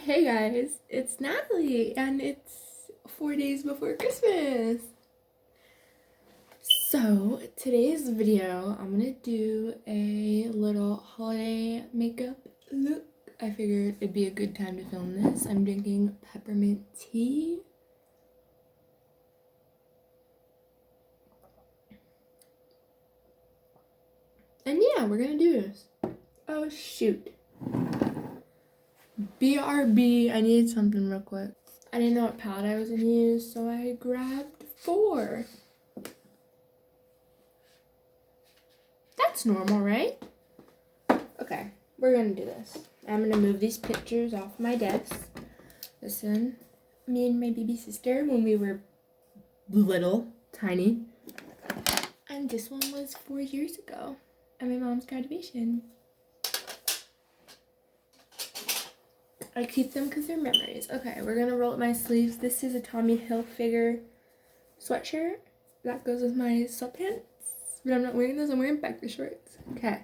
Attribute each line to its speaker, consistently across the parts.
Speaker 1: Hey guys, it's Natalie and it's 4 days before Christmas. So today's video, I'm gonna do a little holiday makeup look. I figured it'd be a good time to film this. I'm drinking peppermint tea. And yeah, we're gonna do this. Oh shoot. BRB, I needed something real quick. I didn't know what palette I was gonna use, so I grabbed 4. That's normal, right? Okay, we're gonna do this. I'm gonna move these pictures off my desk. This one, me and my baby sister when we were little, tiny. And this one was 4 years ago at my mom's graduation. I keep them because they're memories. Okay, we're gonna roll up my sleeves. This is a Tommy Hilfiger sweatshirt. That goes with my sweatpants. But I'm not wearing those, I'm wearing biker shorts. Okay.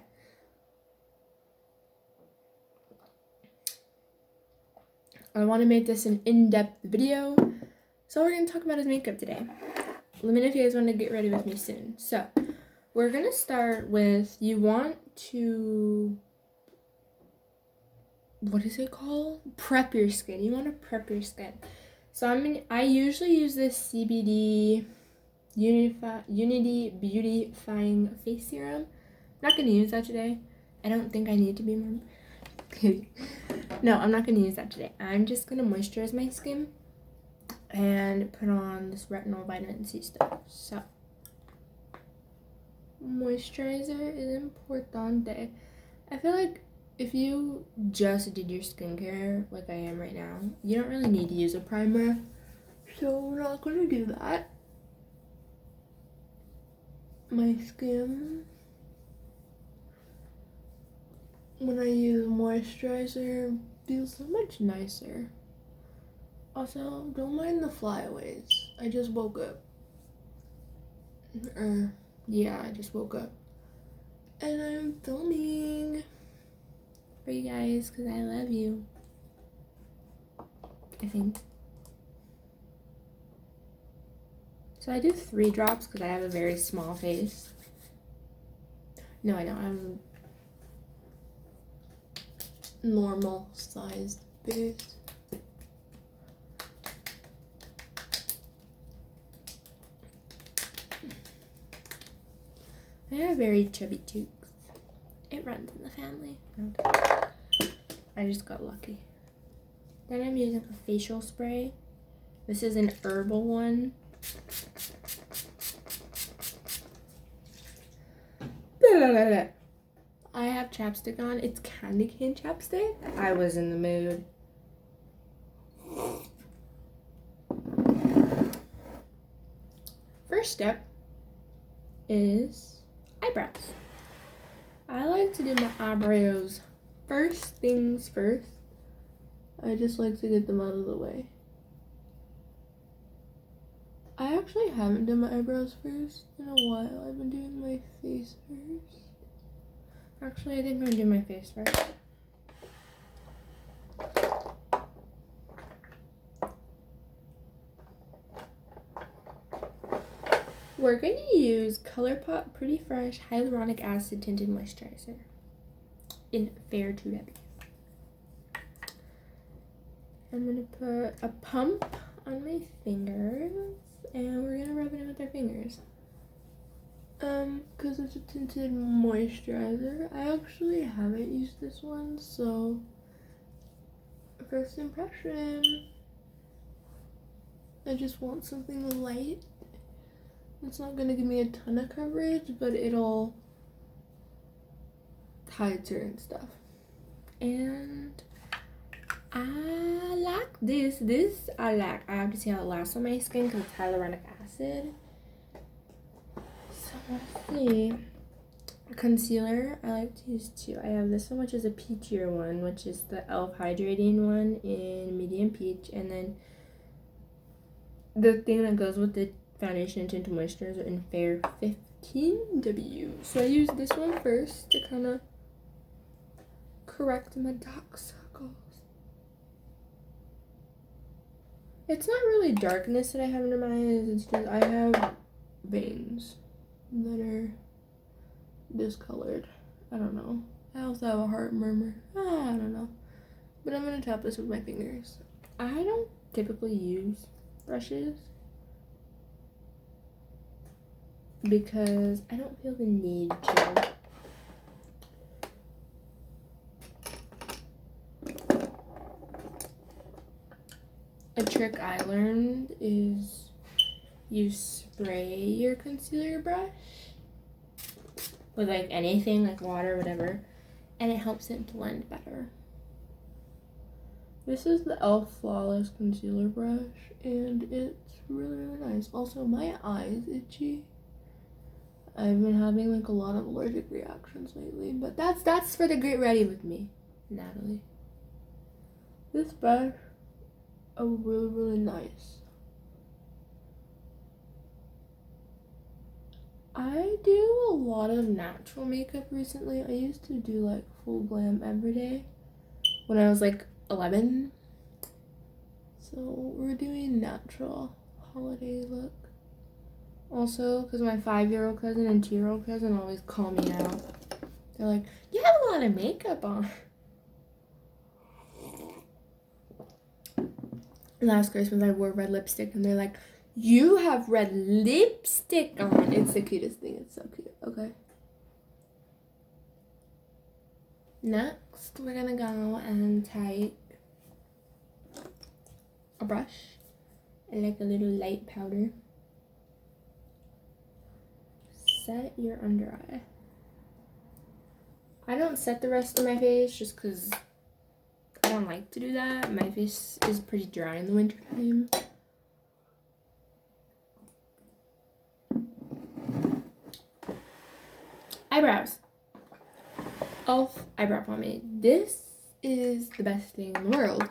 Speaker 1: I want to make this an in-depth video. So we're gonna talk about his makeup today. Let me know if you guys want to get ready with me soon. So, we're gonna start with, you want to, what is it called? Prep your skin. You want to prep your skin. So I usually use this CBD Unity Beautifying Face Serum. I'm not going to use that today. I don't think I need to be more kidding. No, I'm not going to use that today. I'm just going to moisturize my skin and put on this retinol vitamin C stuff. So, moisturizer is importante. I feel like if you just did your skincare like I am right now, you don't really need to use a primer. So we're not going to do that. My skin, when I use moisturizer, feels so much nicer. Also, don't mind the flyaways. I just woke up. Yeah, I just woke up. And I'm filming for you guys because I love you. I think. So I do 3 drops because I have a very small face. No, I don't. I'm normal sized face. I have very chubby cheeks. It runs in the family. I just got lucky. Then I'm using a facial spray. This is an herbal one. I have chapstick on. It's candy cane chapstick. I was in the mood. First step is eyebrows. I like to do my eyebrows first things first. I just like to get them out of the way. I actually haven't done my eyebrows first in a while. I've been doing my face first. Actually, I think I'm gonna do my face first. We're going to use ColourPop Pretty Fresh Hyaluronic Acid Tinted Moisturizer in Fair 2W. I'm going to put a pump on my fingers and we're going to rub it in with our fingers. Because it's a tinted moisturizer. I actually haven't used this one, so first impression. I just want something light. It's not gonna give me a ton of coverage, but it'll hide certain stuff. And I like this. This I like. I have to see how it lasts on my skin because it's hyaluronic acid. So let's see. Concealer, I like to use 2. I have this one, which is a peachier one, which is the e.l.f. hydrating one in medium peach, and then the thing that goes with the foundation and tinted moisturizer in Fair 15W. So I use this one first to kind of correct my dark circles. It's not really darkness that I have under my eyes, it's just I have veins that are discolored. I don't know. I also have a heart murmur. I don't know. But I'm gonna tap this with my fingers. I don't typically use brushes because I don't feel the need to. A trick I learned is you spray your concealer brush with like anything, like water, whatever, and it helps it blend better. This is the e.l.f. Flawless Concealer Brush, and it's really, really nice. Also, my eye's itchy. I've been having like a lot of allergic reactions lately, but that's for the Get Ready with me, Natalie. This brush is really, really nice. I do a lot of natural makeup recently. I used to do like full glam every day when I was like 11. So we're doing natural holiday look. Also, because my 5-year-old cousin and 2-year-old cousin always call me out. They're like, you have a lot of makeup on. Last Christmas I wore red lipstick and they're like, you have red lipstick on. It's the cutest thing. It's so cute. Okay. Next, we're gonna go and take a brush and like a little light powder. Set your under eye. I don't set the rest of my face just because I don't like to do that. My face is pretty dry in the winter time. Eyebrows. e.l.f. eyebrow pomade. This is the best thing in the world.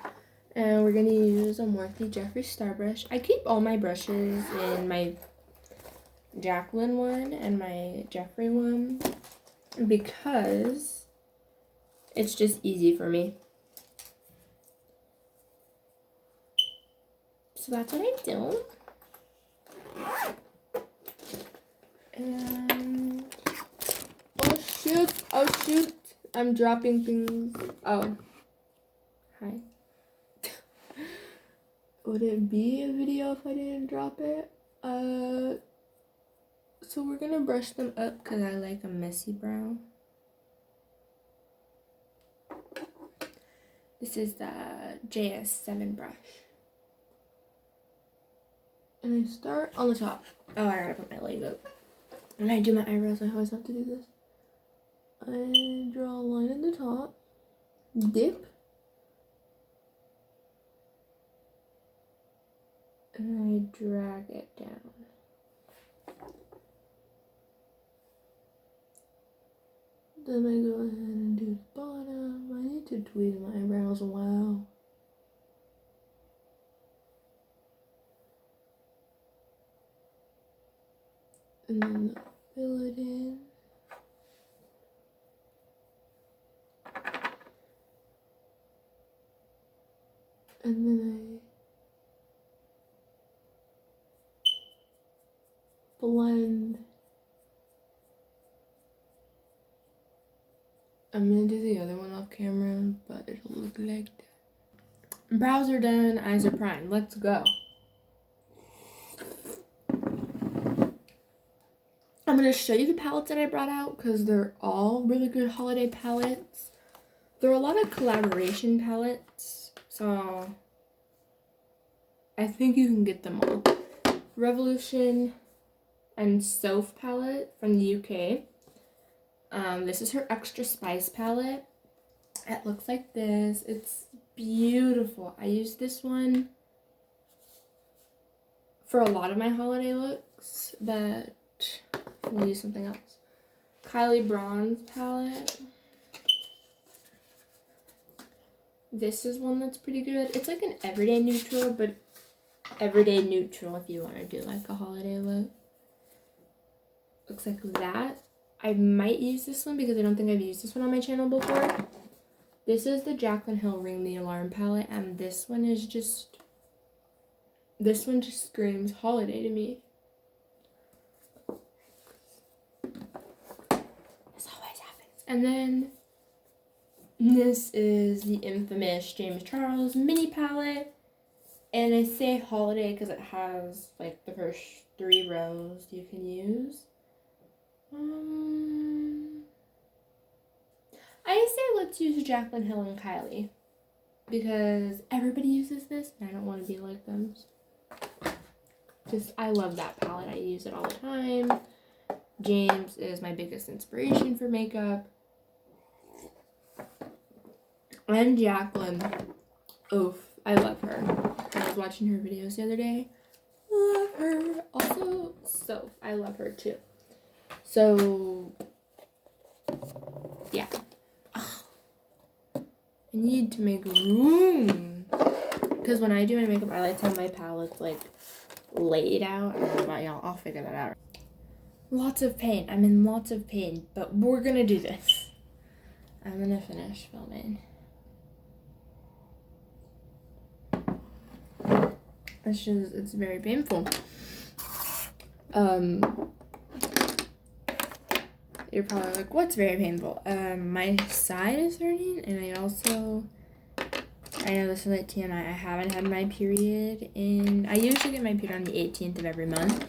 Speaker 1: And we're going to use a Morphe Jeffree Star brush. I keep all my brushes in my Jaclyn one and my Jeffree one because it's just easy for me. So that's what I do. And oh shoot, I'm dropping things. Oh, hi. Would it be a video if I didn't drop it? So we're gonna brush them up because I like a messy brow. This is the JS7 brush. And I start on the top. Oh, I gotta put my leg up. When I do my eyebrows, I always have to do this. I draw a line at the top, dip, and I drag it down. Then I go ahead and do the bottom. I need to tweeze my eyebrows a while. And then fill it in. And then I blend. I'm gonna do the other one off camera, but it'll look like that. Brows are done, eyes are primed. Let's go. I'm gonna show you the palettes that I brought out because they're all really good holiday palettes. There are a lot of collaboration palettes, so I think you can get them all. Revolution and Soph palette from the UK. This is her Extra Spice palette. It looks like this. It's beautiful. I use this one for a lot of my holiday looks, but we'll use something else. Kylie Bronze palette. This is one that's pretty good. It's like an everyday neutral, but everyday neutral if you want to do like a holiday look. Looks like that. I might use this one because I don't think I've used this one on my channel before. This is the Jaclyn Hill Ring the Alarm palette, and this one is just This one just screams holiday to me. This always happens. And then this is the infamous James Charles mini palette. And I say holiday because it has like the first 3 rows you can use. I say let's use Jaclyn Hill and Kylie because everybody uses this and I don't want to be like them. Just, I love that palette. I use it all the time. James is my biggest inspiration for makeup. And Jaclyn, oof, I love her. I was watching her videos the other day. Love her. Also, Soph, I love her too. So, yeah. I need to make room. Because when I do my makeup, I like to have my palettes like laid out. I don't know about y'all. I'll figure that out. Lots of pain. I'm in lots of pain. But we're going to do this. I'm going to finish filming. It's very painful. You're probably like, what's very painful? My side is hurting, and I know this is like TMI, I haven't had my period I usually get my period on the 18th of every month.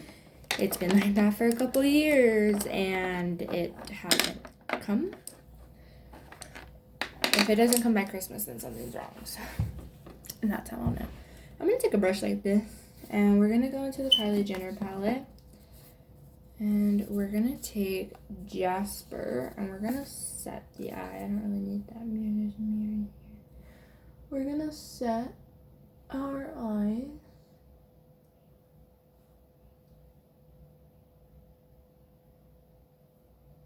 Speaker 1: It's been like that for a couple of years, and it hasn't come. If it doesn't come by Christmas, then something's wrong, so, and that's how I'll know. I'm going to take a brush like this, and we're going to go into the Kylie Jenner palette. And we're going to take Jasper, and we're going to set the eye. I don't really need that mirror. There's a mirror in here. We're going to set our eyes.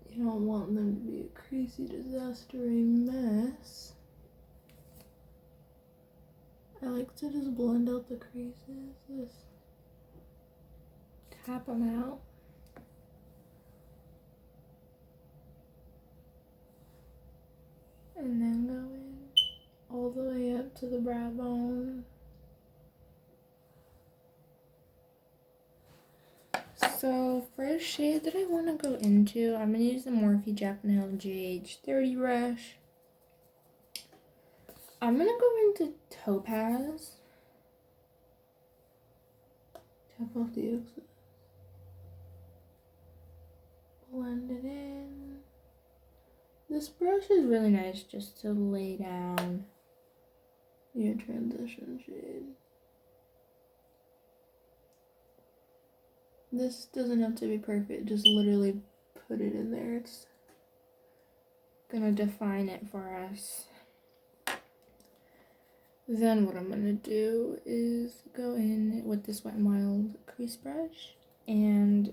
Speaker 1: You don't want them to be a crazy, disastery mess. I like to just blend out the creases. Just tap them out. And then go in all the way up to the brow bone. So, first shade that I want to go into, I'm going to use the Morphe Jaclyn Hill GH30 brush. I'm going to go into Topaz. Tap off the excess. Blend it in. This brush is really nice just to lay down your transition shade. This doesn't have to be perfect, just literally put it in there. It's gonna define it for us. Then what I'm gonna do is go in with this Wet n Wild crease brush and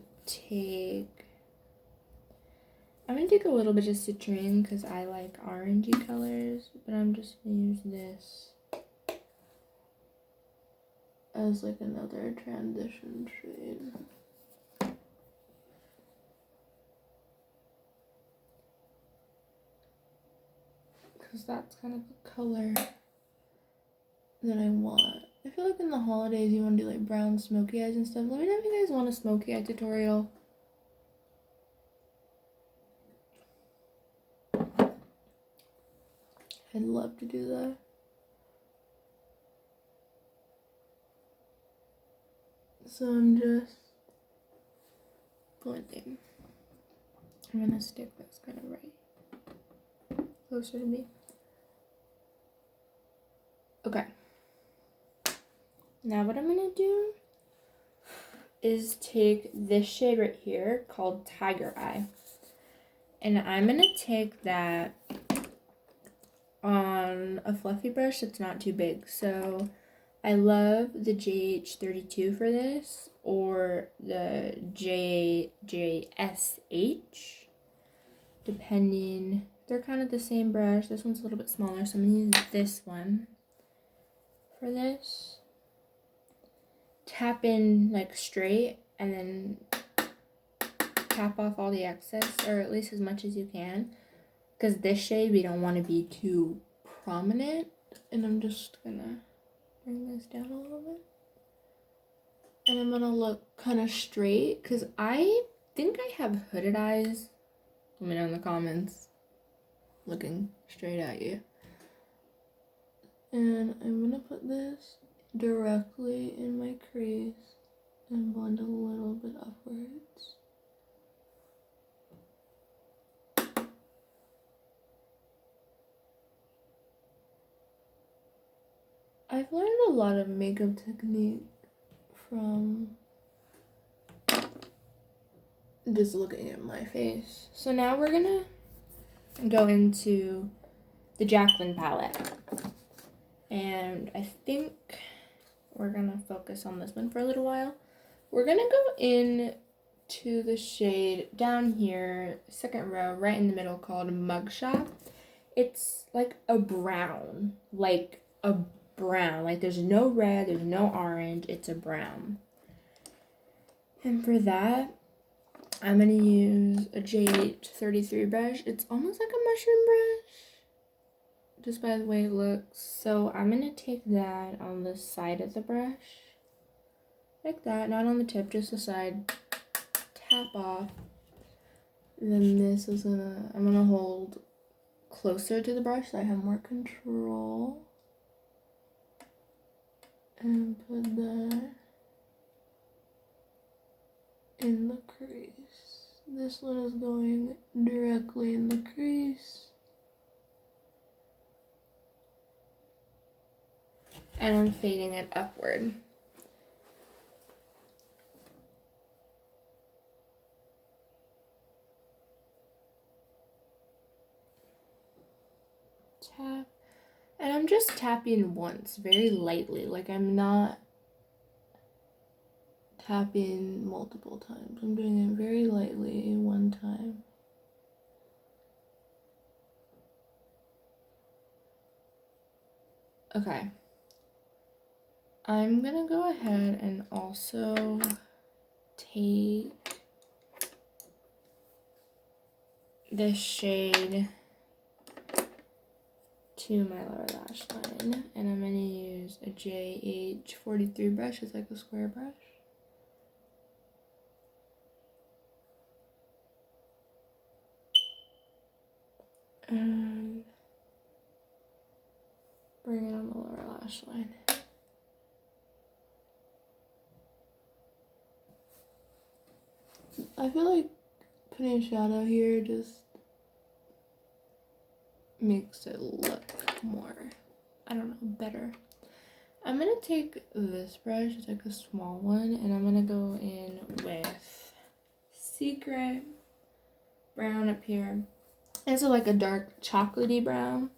Speaker 1: I'm going to take a little bit of citrine because I like orangey colors, but I'm just going to use this as like another transition shade. Because that's kind of the color that I want. I feel like in the holidays you want to do like brown smoky eyes and stuff. Let me know if you guys want a smoky eye tutorial. I'd love to do that. So I'm just blending. I'm gonna stick this kind of right closer to me. Okay. Now what I'm gonna do is take this shade right here called Tiger Eye. And I'm gonna take that on a fluffy brush that's not too big. So I love the JH32 for this, or the JSH, depending. They're kind of the same brush. This one's a little bit smaller, so I'm going to use this one for this. Tap in like straight, and then tap off all the excess, or at least as much as you can. Because this shade, we don't want to be too prominent. And I'm just going to bring this down a little bit. And I'm gonna look kind of straight because I think I have hooded eyes. Let me know in the comments. Looking straight at you. And I'm gonna put this directly in my crease and blend a little bit upwards. I've learned a lot of makeup technique from just looking at my face. So now we're gonna go into the Jaclyn palette. And I think we're gonna focus on this one for a little while. We're gonna go in to the shade down here, second row, right in the middle, called Mugshot. It's like a brown, like there's no red, there's no orange, it's a brown. And for that, I'm gonna use a JH33 brush. It's almost like a mushroom brush, just by the way it looks. So I'm gonna take that on the side of the brush, like that, not on the tip, just the side, tap off. Then this is I'm gonna hold closer to the brush so I have more control. And put that in the crease. This one is going directly in the crease. And I'm fading it upward. Tap. And I'm just tapping once, very lightly. Like I'm not tapping multiple times. I'm doing it very lightly one time. Okay. I'm gonna go ahead and also take this shade to my lower lash line, and I'm gonna use a JH43 brush. It's like a square brush. And bring it on the lower lash line. I feel like putting a shadow here just makes it look more, I don't know, better. I'm gonna take this brush, it's like a small one, and I'm gonna go in with Secret brown up here. It's like a dark chocolatey brown.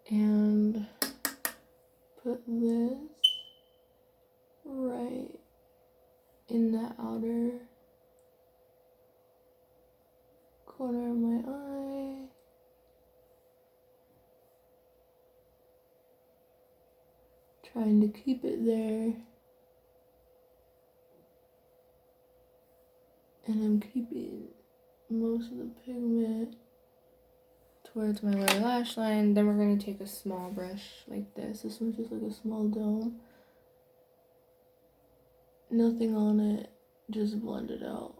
Speaker 1: And put this right in the outer corner of my eye. Trying to keep it there. And I'm keeping most of the pigment towards my lower lash line. Then we're going to take a small brush like this. This one's just like a small dome. Nothing on it, just blend it out.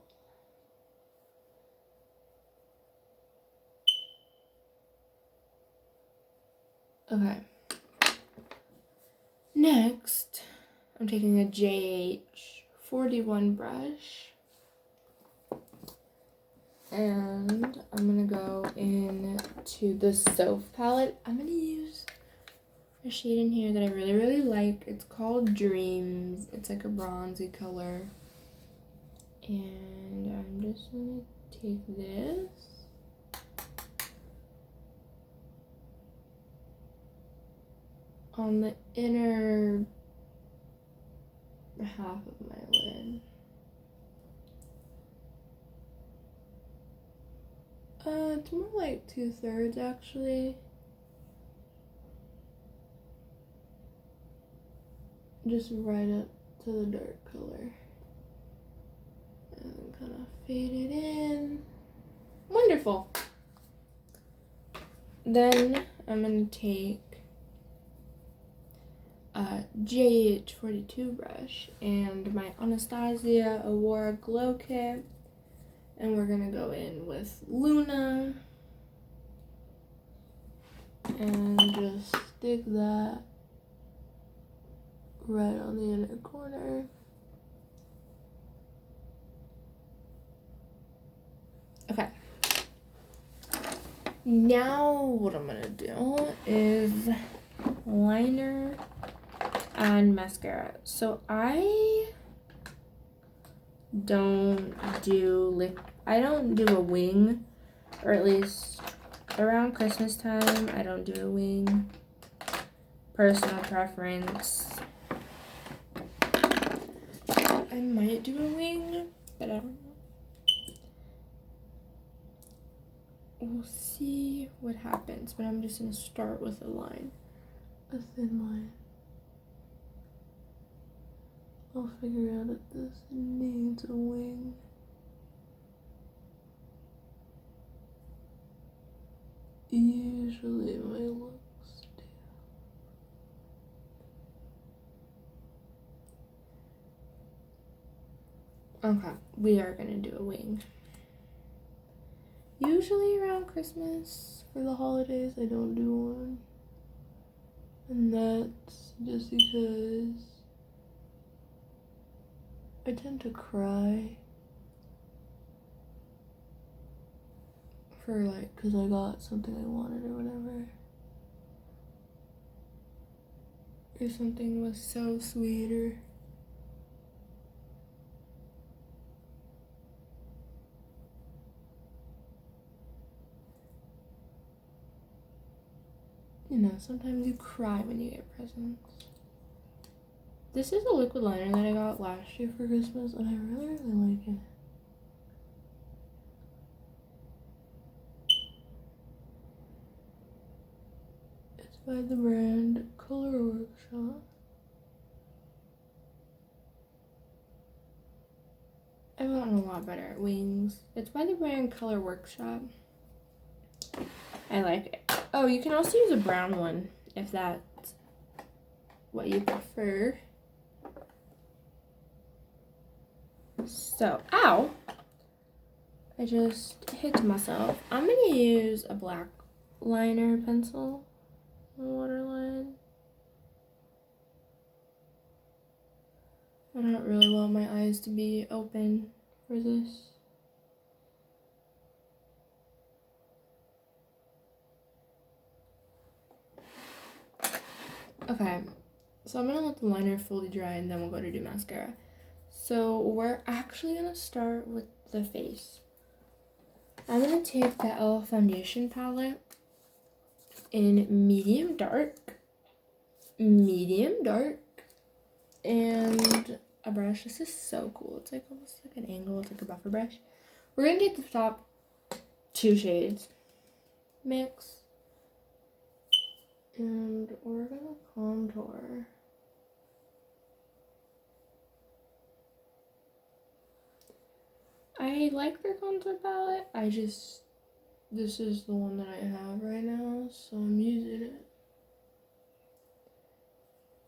Speaker 1: Okay. Next, I'm taking a JH41 brush. And I'm gonna go into the Soph palette. I'm gonna use a shade in here that I really, really like. It's called Dreams. It's like a bronzy color. And I'm just gonna take this. On the inner half of my lid. It's more like 2/3 actually. Just right up to the dark color. And then kind of fade it in. Wonderful. Then I'm going to take JH42 brush and my Anastasia Aurora Glow Kit. And we're gonna go in with Luna and just stick that right on the inner corner. Okay. Now what I'm gonna do is liner and mascara. So I don't do a wing, or at least around Christmas time I don't do a wing. Personal preference. I might do a wing, but I don't know. We'll see what happens, but I'm just gonna start with a line, a thin line. I'll figure out if this needs a wing. Usually my looks do. Okay, we are gonna do a wing. Usually around Christmas, for the holidays, I don't do one. And that's just because I tend to cry for cause I got something I wanted or whatever. Or something was so sweet or you know, sometimes you cry when you get presents. This is a liquid liner that I got last year for Christmas, and I really, really like it. It's by the brand Color Workshop. I've gotten a lot better at wings. It's by the brand Color Workshop. I like it. Oh, you can also use a brown one if that's what you prefer. So, ow! I just hit myself. I'm gonna use a black liner pencil, waterline. I don't really want my eyes to be open for this. Okay, so I'm gonna let the liner fully dry and then we'll go to do mascara. So we're actually gonna start with the face. I'm gonna take the e.l.f. foundation palette in medium dark, and a brush. This is so cool. It's like almost like an angle. It's like a buffer brush. We're gonna get the top 2 shades, mix. And we're gonna contour. I like their contour palette. This is the one that I have right now, so I'm using it.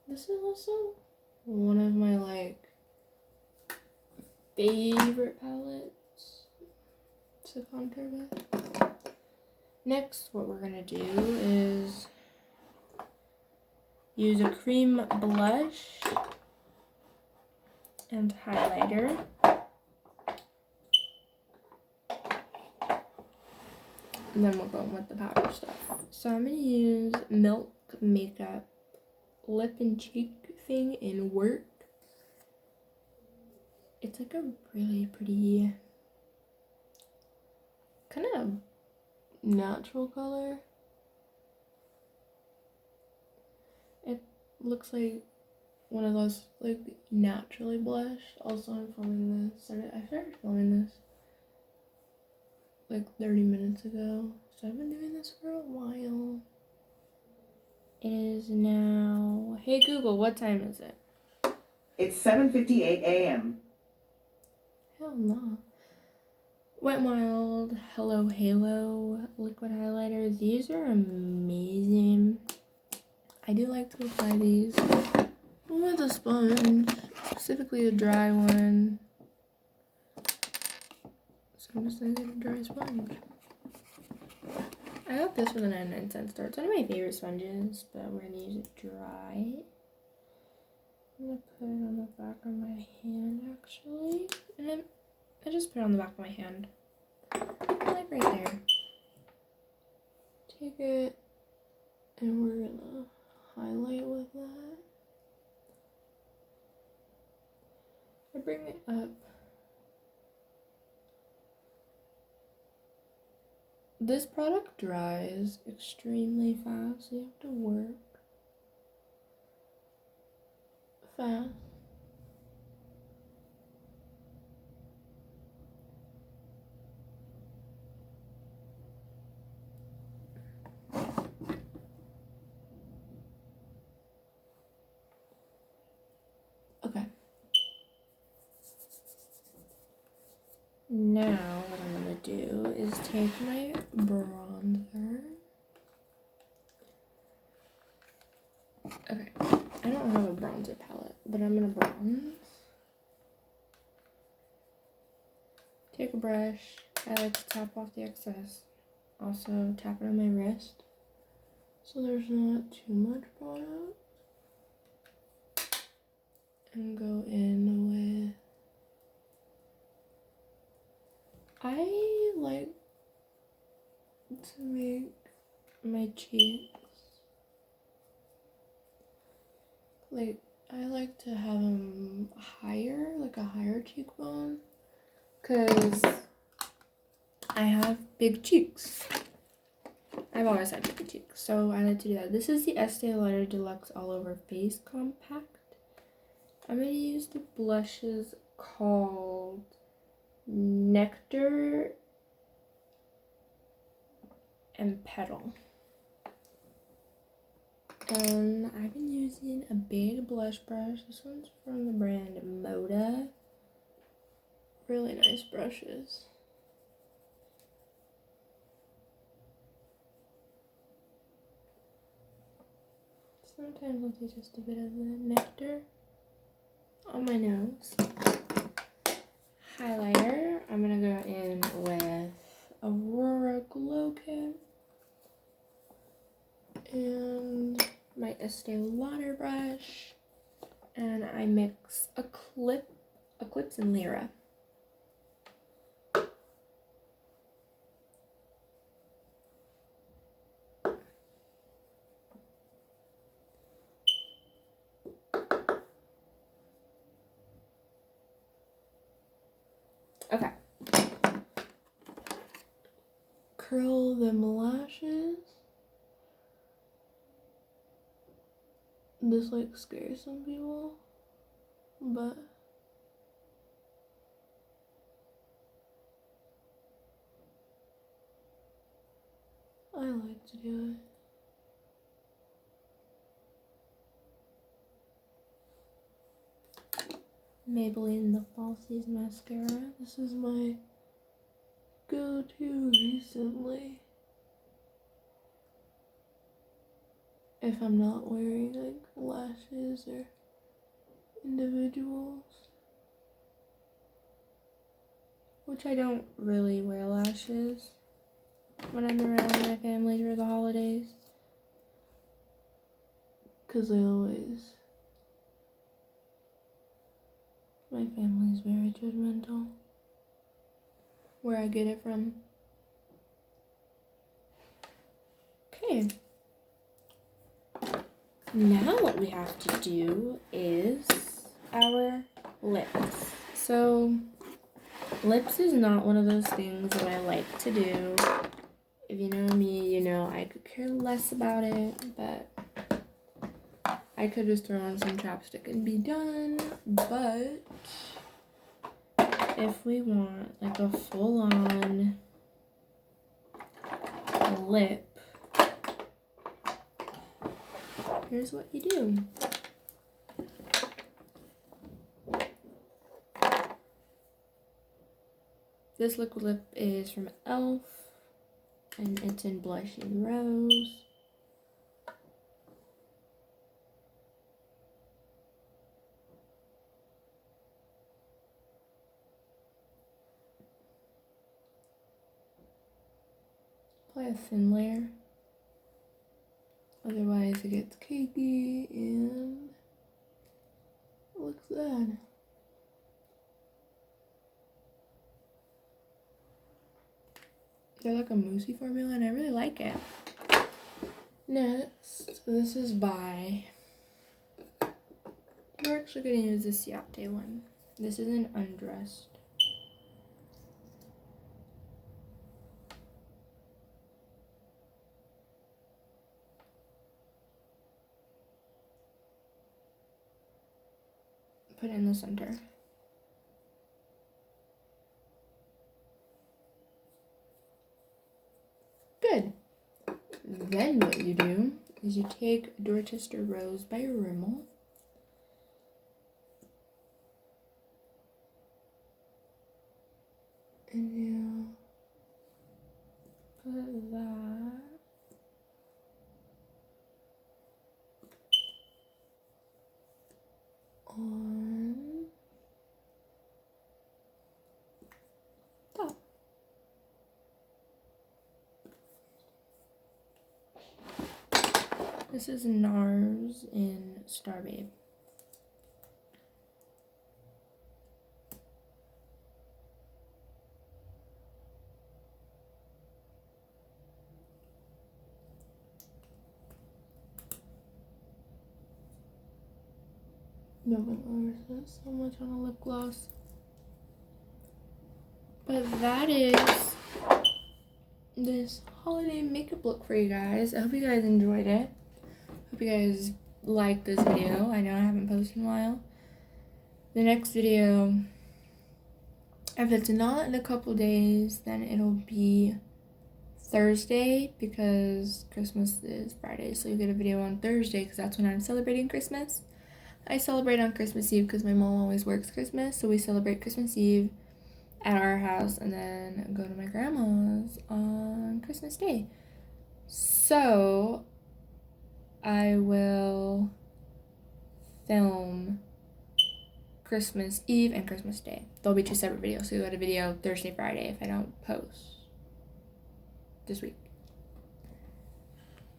Speaker 1: This is also one of my favorite palettes to contour with. Next, what we're gonna do is use a cream blush and highlighter. And then we'll go in with the powder stuff. So I'm going to use Milk Makeup Lip and Cheek thing in Work. It's like a really pretty, kind of natural color. It looks like one of those naturally blushed. Also, I'm filming this. I started filming this 30 minutes ago. So I've been doing this for a while. It is now, hey Google, what time is it?
Speaker 2: It's 7:58 a.m.
Speaker 1: Hell no. Wet n Wild Hello Halo liquid highlighter. These are amazing. I I do like to apply these with a sponge, specifically a dry one. So I'm just gonna get a dry sponge. I got this from the 99-cent store. It's one of my favorite sponges, but we're gonna use it dry. I'm gonna put it on the back of my hand actually. And then I just put it on the back of my hand. Like right there. Take it and we're gonna highlight with that. I bring it up. This product dries extremely fast, so you have to work fast. Okay. Now what I'm gonna do is take my bronzer. Okay, I don't have a bronzer palette, but I'm gonna bronze. Take a brush. I like to tap off the excess. Also tap it on my wrist so there's not too much product. And go in with, I like to make my cheeks, like, I like to have them higher, like a higher cheekbone, because I have big cheeks. I've always had big cheeks, so I like to do that. This is the Estee Lauder Deluxe All Over Face Compact. I'm going to use the blushes called Nectar and Petal. And I've been using a big blush brush. This one's from the brand Moda. Really nice brushes. Sometimes I'll do just a bit of the nectar on my nose. Highlighter, I'm gonna go in with Aurora Glow Kit and my Estee Lauder brush, and I mix Eclipse and Lyra. Okay. Curl them lashes. This like scares some people, but I like to do it. Maybelline The Falsies Mascara. This is my go-to recently. If I'm not wearing like lashes or individuals. Which I don't really wear lashes when I'm around my family for the holidays. Cause my family's very judgmental. Where I get it from. Okay. Now what we have to do is our lips. So lips is not one of those things that I like to do. If you know me, you know I could care less about it, but I could just throw on some chapstick and be done. But if we want like a full-on lip, here's what you do. This liquid lip is from e.l.f. and it's in Blushing Rose. Apply a thin layer. Otherwise it gets cakey and it looks bad. They're like a moussey formula and I really like it. Next, this is by, we're actually going to use the Ciate one. This is an undressed. Put it in the center. Good. Then what you do is you take Dorchester Rose by Rimmel. And you put that on top. This is NARS in Star Babe. Nobody wears this so much on a lip gloss. But that is this holiday makeup look for you guys. I hope you guys enjoyed it. Hope you guys liked this video. I know I haven't posted in a while. The next video, if it's not in a couple days, then it'll be Thursday because Christmas is Friday. So you get a video on Thursday because that's when I'm celebrating Christmas. I celebrate on Christmas Eve because my mom always works Christmas. So we celebrate Christmas Eve at our house and then go to my grandma's on Christmas Day. So I will film Christmas Eve and Christmas Day. There'll be 2 separate videos. So you'll get a video Thursday, Friday if I don't post this week.